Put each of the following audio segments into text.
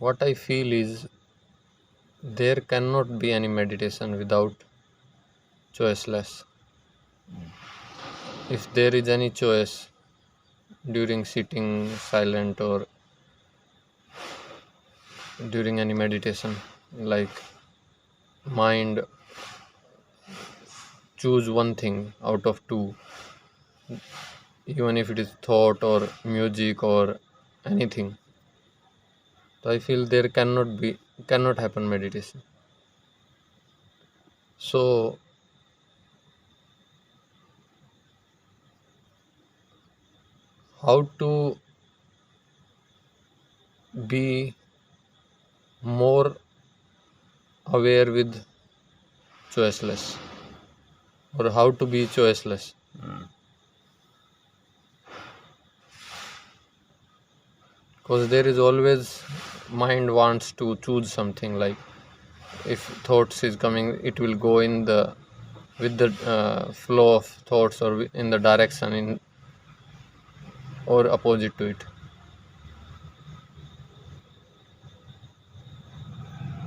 what I feel is there cannot be any meditation without choiceless. If there is any choice during sitting silent or during any meditation, like mind choose one thing out of two, even if it is thought or music or anything, so I feel there cannot happen meditation. So how to be more aware with choiceless, or how to be choiceless? Because there is always mind wants to choose something, like if thoughts is coming, it will go in the with the flow of thoughts, or in the direction in or opposite to it.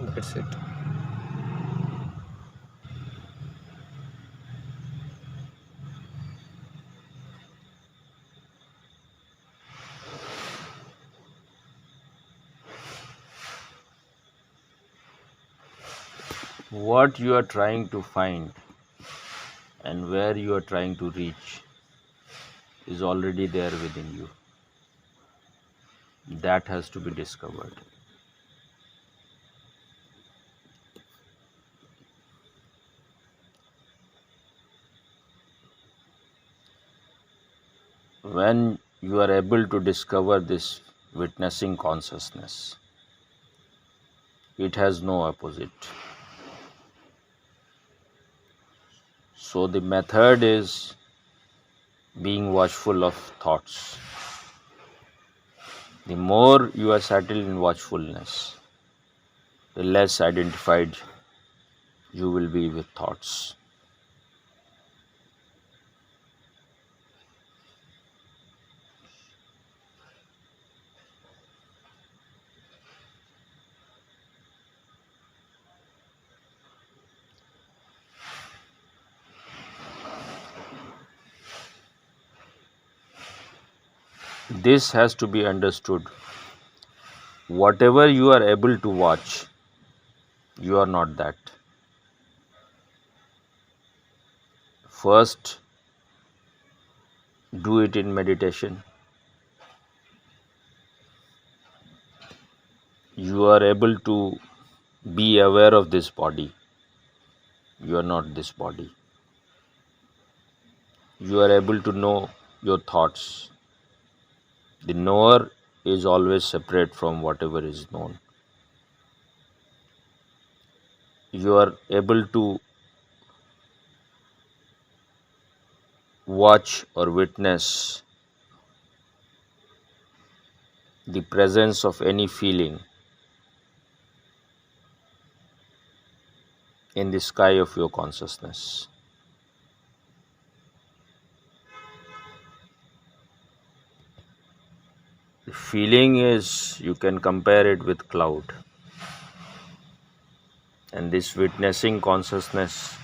That's it. What you are trying to find and where you are trying to reach is already there within you. That has to be discovered. When you are able to discover this witnessing consciousness, it has no opposite. So the method is being watchful of thoughts. The more you are settled in watchfulness, the less identified you will be with thoughts. This has to be understood. Whatever you are able to watch, you are not that. First, do it in meditation. You are able to be aware of this body. You are not this body. You are able to know your thoughts. The knower is always separate from whatever is known. You are able to watch or witness the presence of any feeling in the sky of your consciousness. The feeling is, you can compare it with cloud, and this witnessing consciousness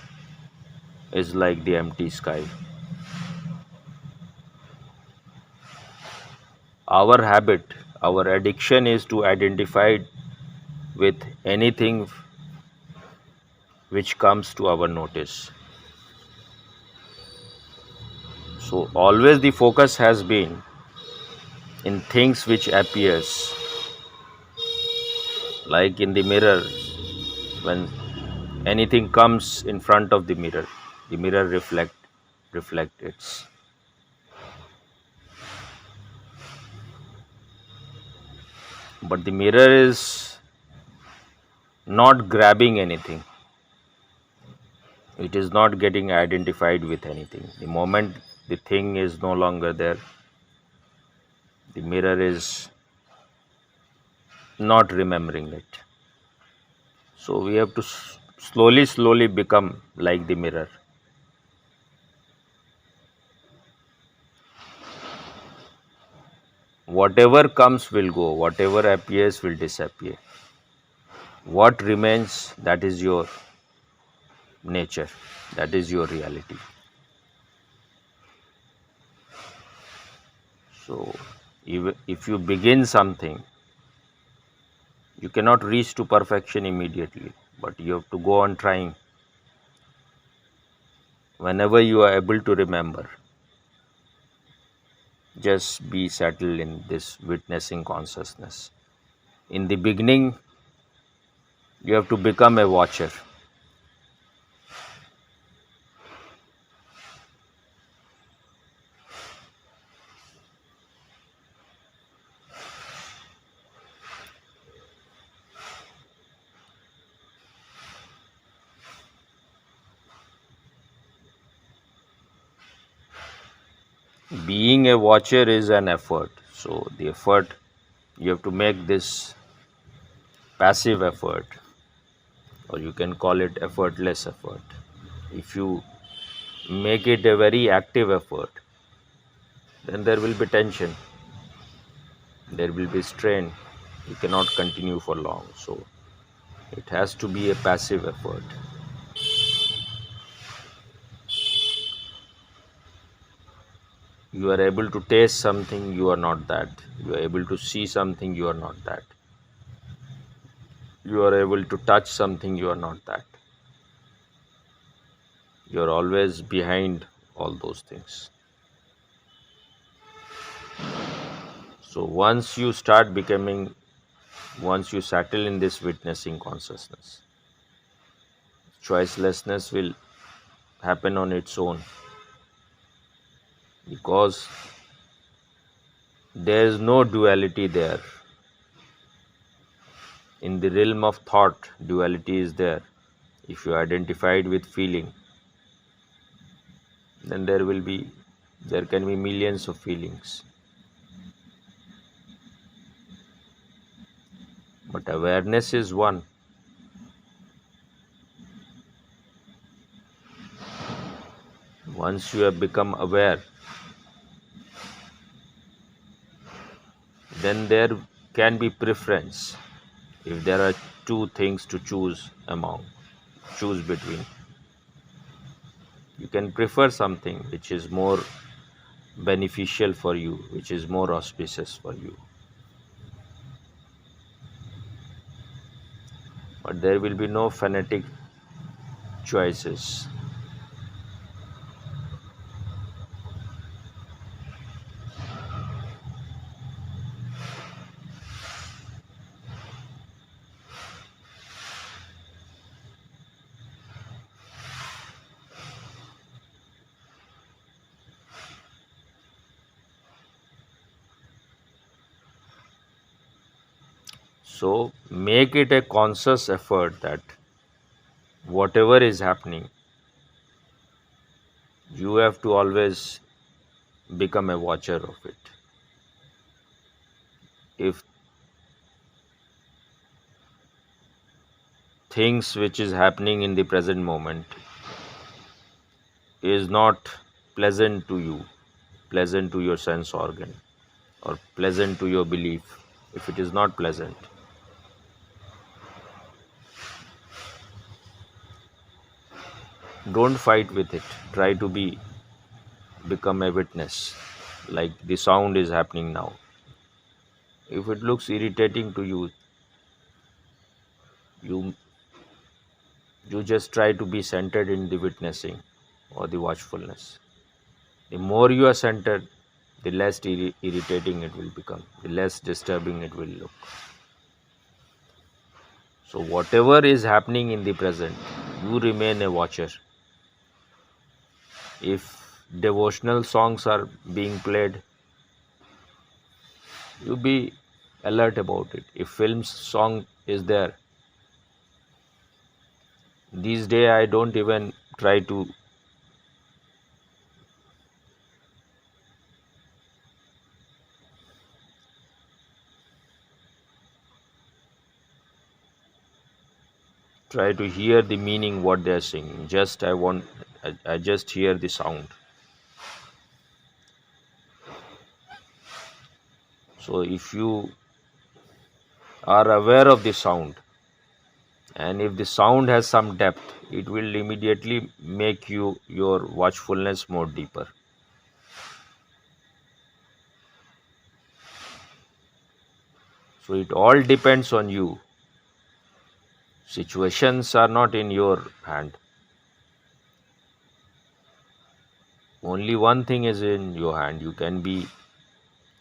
is like the empty sky. Our habit, our addiction is to identify with anything which comes to our notice. So always the focus has been in things which appears, like in the mirror. When anything comes in front of the mirror reflect its. But the mirror is not grabbing anything. It is not getting identified with anything. The moment the thing is no longer there, the mirror is not remembering it. So we have to slowly become like the mirror. Whatever comes will go, whatever appears will disappear. What remains, that is your nature, that is your reality. So if you begin something, you cannot reach to perfection immediately, but you have to go on trying. Whenever you are able to remember, just be settled in this witnessing consciousness. In the beginning, you have to become a watcher. Being a watcher is an effort. So the effort, you have to make this passive effort, or you can call it effortless effort. If you make it a very active effort, then there will be tension, there will be strain. You cannot continue for long. So it has to be a passive effort. You are able to taste something, you are not that. You are able to see something, you are not that. You are able to touch something, you are not that. You are always behind all those things. So once you settle in this witnessing consciousness, choicelessness will happen on its own, because there is no duality there. In the realm of thought, duality is there. If you are identified with feeling, then there can be millions of feelings. But awareness is one. Once you have become aware, then there can be preference. If there are two things to choose between, you can prefer something which is more beneficial for you, which is more auspicious for you. But there will be no fanatic choices. So make it a conscious effort that whatever is happening, you have to always become a watcher of it. If things which is happening in the present moment is not pleasant to you, pleasant to your sense organ, or pleasant to your belief, if it is not pleasant, don't fight with it. Try to become a witness. Like the sound is happening now. If it looks irritating to you, you you just try to be centered in the witnessing or the watchfulness. The more you are centered, the less irritating it will become, the less disturbing it will look. So whatever is happening in the present, you remain a watcher. If devotional songs are being played, you be alert about it. If film song is there, these days I don't even try to hear the meaning what they are singing. I just hear the sound. So if you are aware of the sound, and if the sound has some depth, it will immediately make your watchfulness more deeper. So it all depends on you. Situations are not in your hand. Only one thing is in your hand. You can be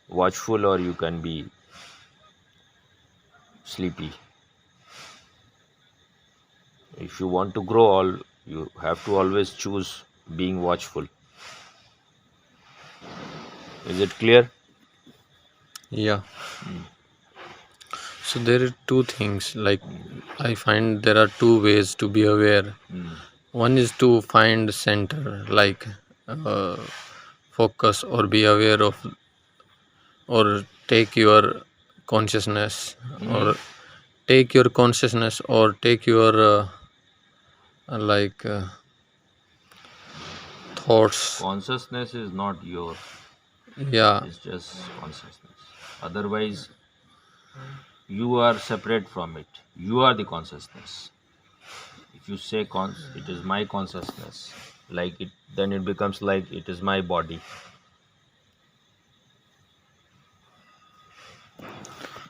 watchful or you can be sleepy. If you want to grow, all you have to always choose being watchful. Is it clear? Yeah. So there are two things. Like, I find there are two ways to be aware. One is to find center, like uh, focus or be aware of, or take your consciousness, or take your consciousness, or take your like thoughts. Consciousness is not your, Yeah, it's just consciousness. Otherwise, you are separate from it. You are the consciousness. If you say it is my consciousness, like it, then it becomes like it is my body.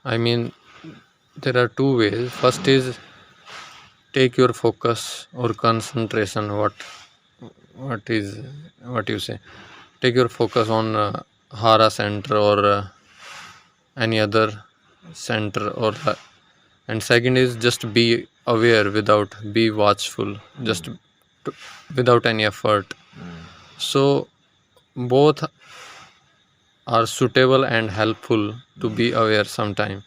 I mean, there are two ways. First is take your focus or concentration. What is what you say? Take your focus on Hara center or any other center, or and second is just be aware without be watchful, just without any effort. So both are suitable and helpful to be aware sometime,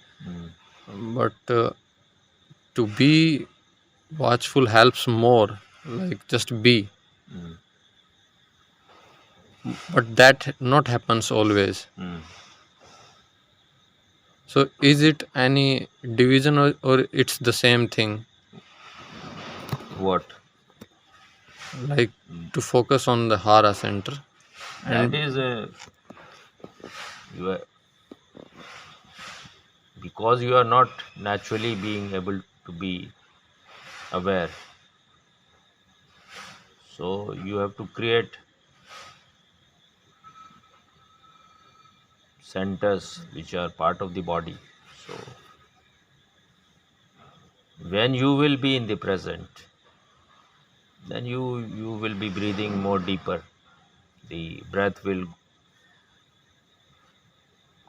but to be watchful helps more, like just be, but that not happens always. So is it any division, or it's the same thing, What? like to focus on the Hara center? That And is a, you are, because you are not naturally being able to be aware. So you have to create centers which are part of the body. So when you will be in the present, then you will be breathing more deeper. The breath will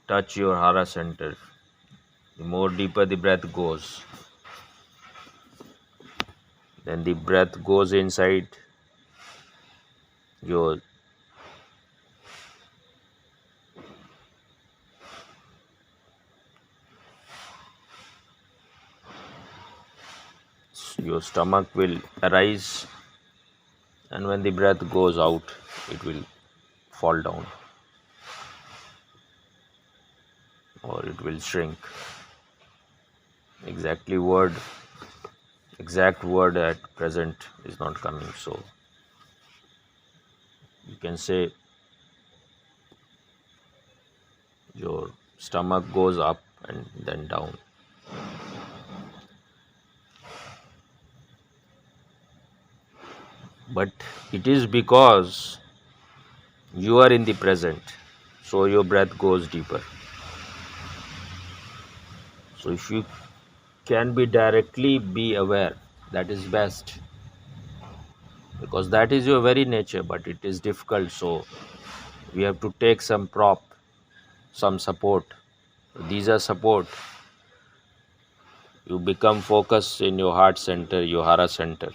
touch your hara center. The more deeper the breath goes, then the breath goes inside your stomach will arise, and when the breath goes out, it will fall down or it will shrink. Exact word at present is not coming, so you can say your stomach goes up and then down. But it is because you are in the present, so your breath goes deeper. So if you can be directly be aware, that is best, because that is your very nature, but it is difficult. So we have to take some prop, some support. These are support. You become focused in your heart center, your hara center,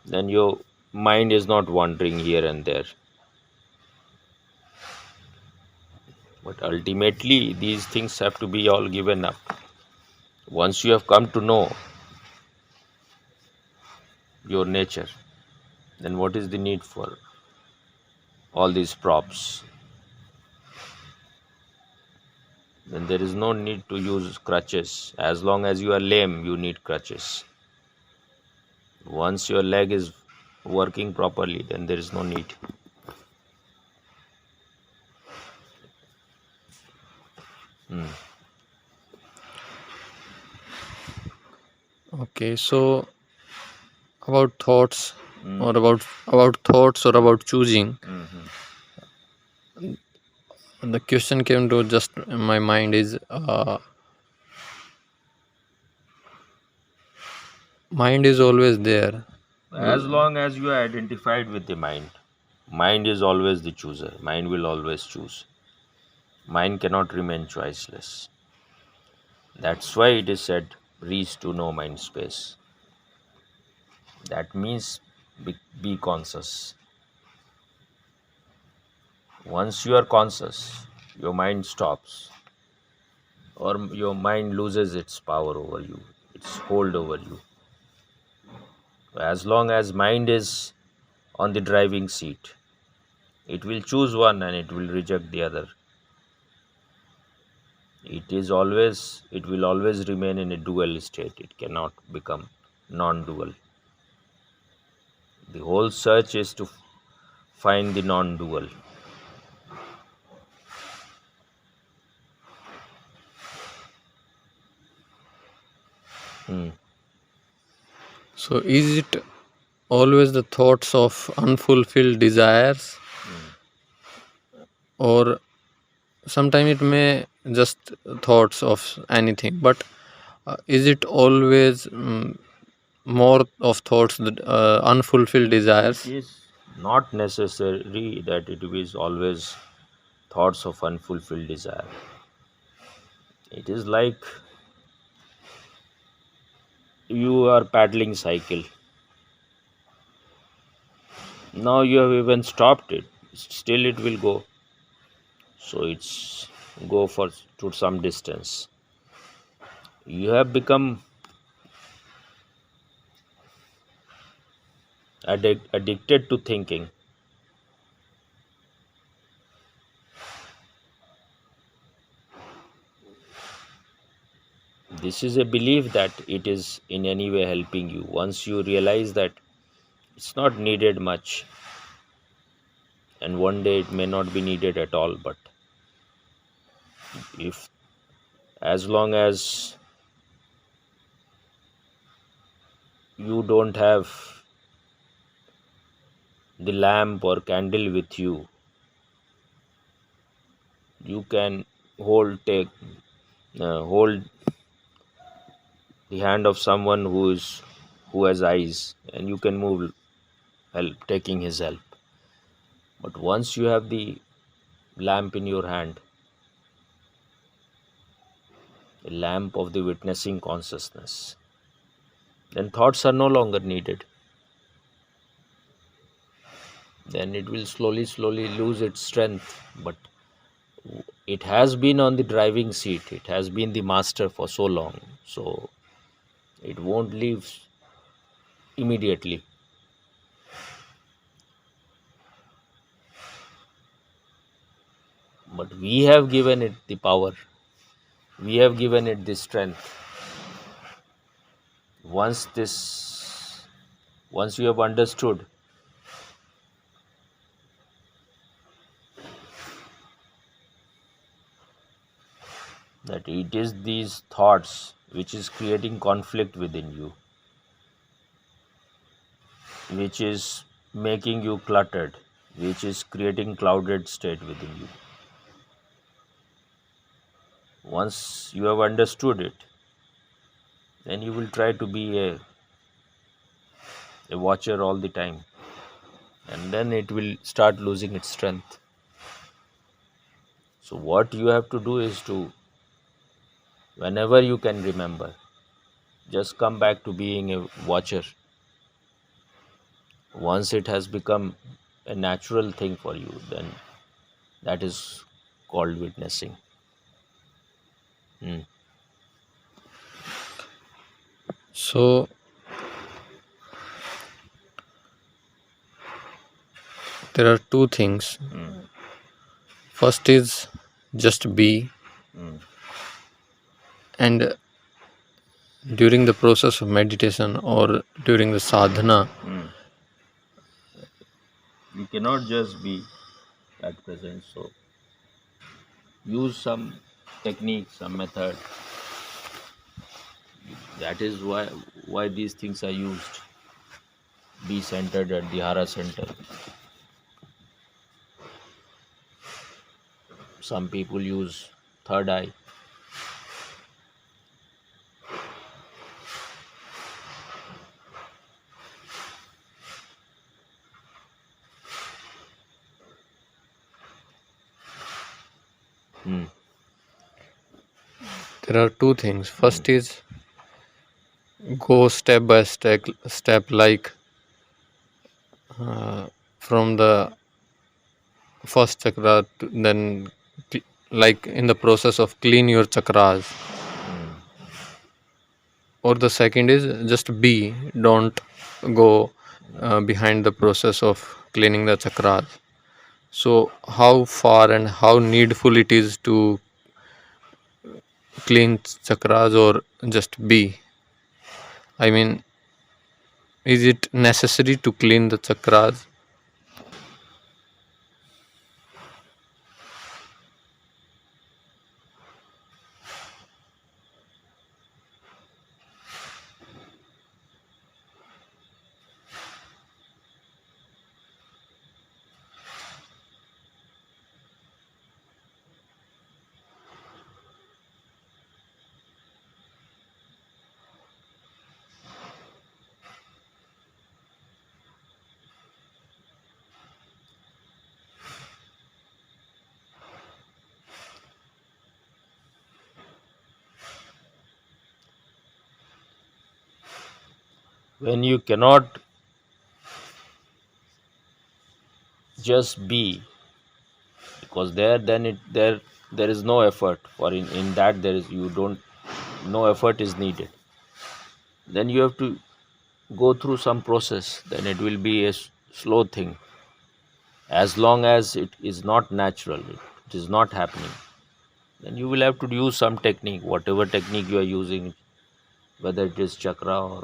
then your mind is not wandering here and there. But ultimately these things have to be all given up. Once you have come to know your nature, then what is the need for all these props? Then there is no need to use crutches. As long as you are lame, you need crutches. Once your leg is working properly, then there is no need. Mm. Okay, so about thoughts Mm. or about thoughts or about choosing, Mhm. the question came to just in my mind is mind is always there. As long as you are identified with the mind is always the chooser. Mind will always choose. Mind cannot remain choiceless. That's why it is said, reach to no mind space. That means be conscious. Once you are conscious, your mind stops, or your mind loses its power over you, its hold over you. As long as mind is on the driving seat, it will choose one and it will reject the other. It will always remain in a dual state. It cannot become non-dual. The whole search is to find the non-dual. Hmm. So is it always the thoughts of unfulfilled desires, or sometimes it may just thoughts of anything, but is it always more of thoughts that unfulfilled It desires? is not necessary that it is always thoughts of unfulfilled desire. It is like you are paddling cycle. Now you have even stopped it. Still it will go. So it's go for to some distance. You have become addicted to thinking. This is a belief that it is in any way helping you. Once you realize that it's not needed much, and one day it may not be needed at all, but if as long as you don't have the lamp or candle with you, you can hold the hand of someone who has eyes, and you can move help taking his help. But once you have the lamp in your hand, a lamp of the witnessing consciousness, then thoughts are no longer needed. Then it will slowly lose its strength. But it has been on the driving seat, it has been the master for so long, so it won't leave immediately. But we have given it the power, we have given it the strength. Once you have understood that it is these thoughts which is creating conflict within you, which is making you cluttered, which is creating clouded state within you. Once you have understood it, then you will try to be a watcher all the time, and then it will start losing its strength. So what you have to do is to, whenever you can remember, just come back to being a watcher. Once it has become a natural thing for you, then that is called witnessing. Hmm. So there are two things. First is just be, and during the process of meditation or during the sadhana, You cannot just be at present. So use some technique, some method. That is why these things are used. Be centered at the hara center. Some people use third eye. Hmm. There are two things. First is go step by step like from the first chakra to then like in the process of clean your chakras, or the second is just be, don't go behind the process of cleaning the chakras. So how far and how needful it is to clean chakras or just be, I mean, is it necessary to clean the chakras? When you cannot just be, because there is no effort, or in that there is you don't no effort is needed. Then you have to go through some process. Then it will be a slow thing. As long as it is not natural, it is not happening, then you will have to use some technique, whatever technique you are using, whether it is chakra or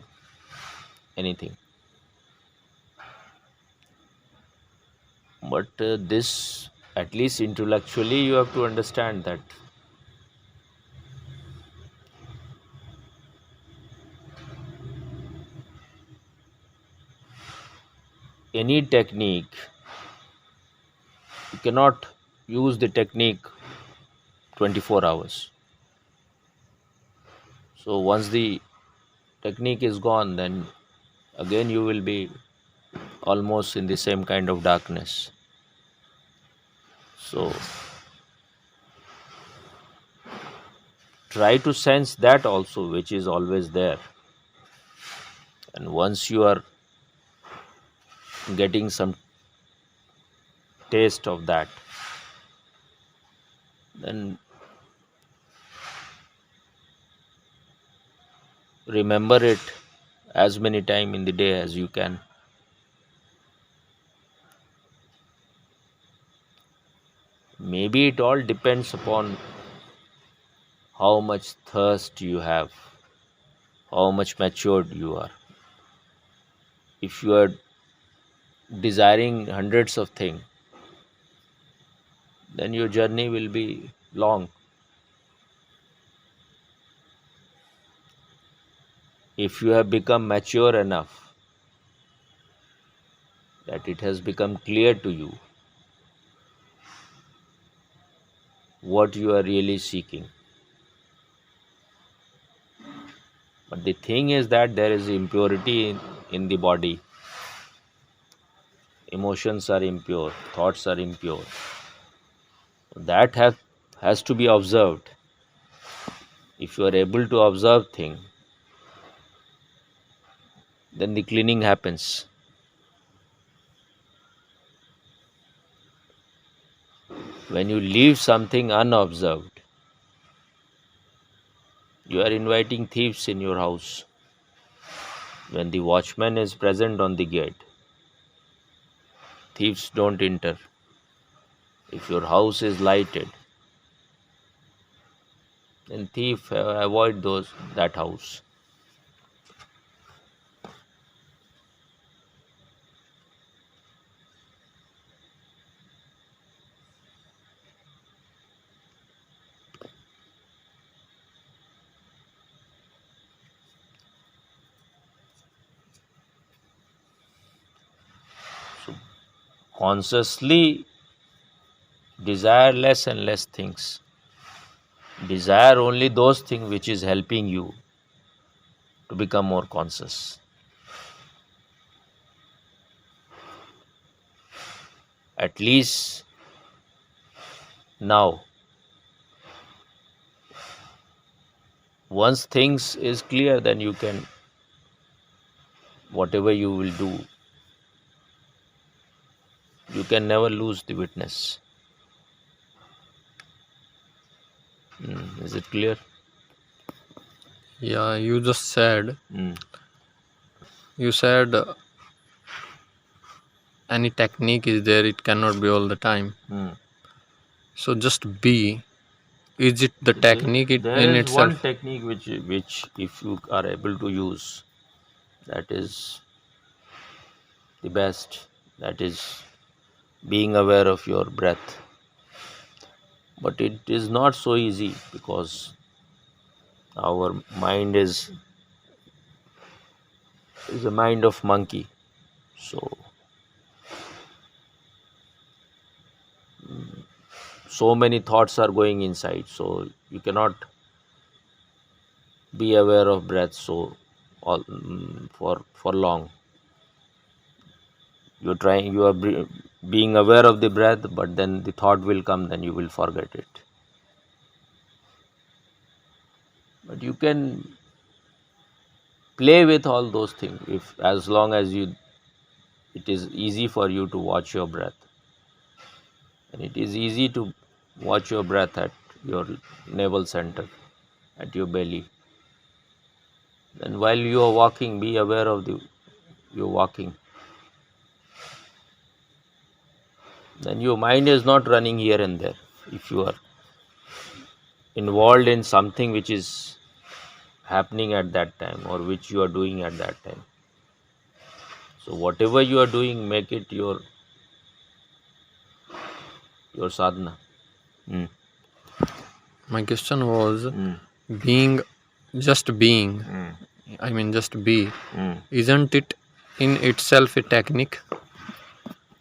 anything. But this, at least intellectually, you have to understand that any technique, you cannot use the technique 24 hours. So once the technique is gone, then again you will be almost in the same kind of darkness. So try to sense that also, which is always there. And once you are getting some taste of that, then remember it as many times in the day as you can. Maybe it all depends upon how much thirst you have, how much matured you are. If you are desiring hundreds of things, then your journey will be long. If you have become mature enough that it has become clear to you what you are really seeking. But the thing is that there is impurity in the body. Emotions are impure, thoughts are impure. That has to be observed. If you are able to observe things, then the cleaning happens. When you leave something unobserved, you are inviting thieves in your house. When the watchman is present on the gate, thieves don't enter. If your house is lighted, then thief avoid that house. consciously desire less and less things. Desire only those things which is helping you to become more conscious. At least now, once things is clear, then you can, whatever you will do, you can never lose the witness. Is it clear? Yeah, you just said, Mm. you said any technique is there, it cannot be all the time. Mm. So just be. Is it the technique There in is one itself? technique which if you are able to use, that is the best. That is being aware of your breath. But it is not so easy because our mind is a mind of monkey. So many thoughts are going inside. So you cannot be aware of breath for long. You are being aware of the breath, but then the thought will come, then you will forget it. But you can play with all those things if as long as it is easy for you to watch your breath, and it is easy to watch your breath at your navel center, at your belly. Then while you are walking, be aware of you're walking. Then your mind is not running here and there. If you are involved in something which is happening at that time or which you are doing at that time, so whatever you are doing, make it your sadhana. Mm. My question was Mm. being, just being, Mm. I mean, just be. Mm. Isn't it in itself a technique?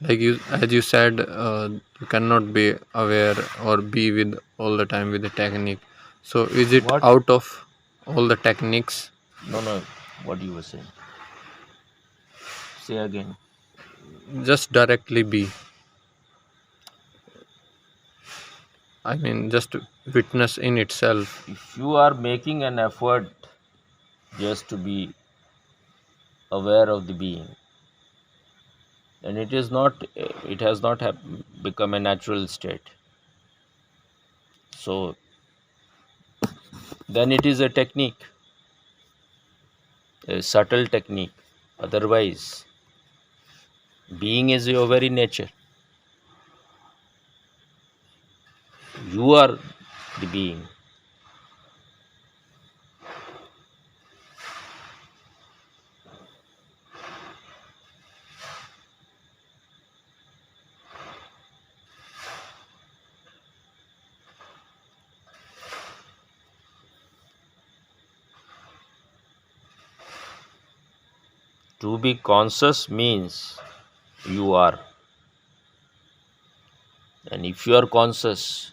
Like you, as you said, you cannot be aware or be with all the time with the technique. So is it What? out of all the techniques? No. What you were saying? Say again. Just directly be. I mean, just witness in itself. If you are making an effort just to be aware of the being, then it has not become a natural state. So then it is a technique, a subtle technique. Otherwise, being is your very nature. You are the being. To be conscious means you are. And if you are conscious,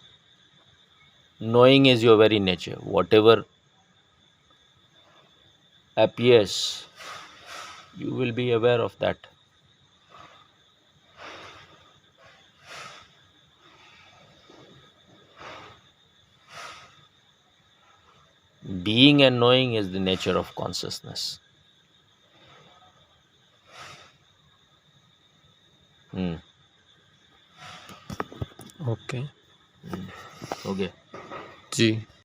knowing is your very nature. Whatever appears, you will be aware of that. Being and knowing is the nature of consciousness. Hmm. Okay. Okay. G.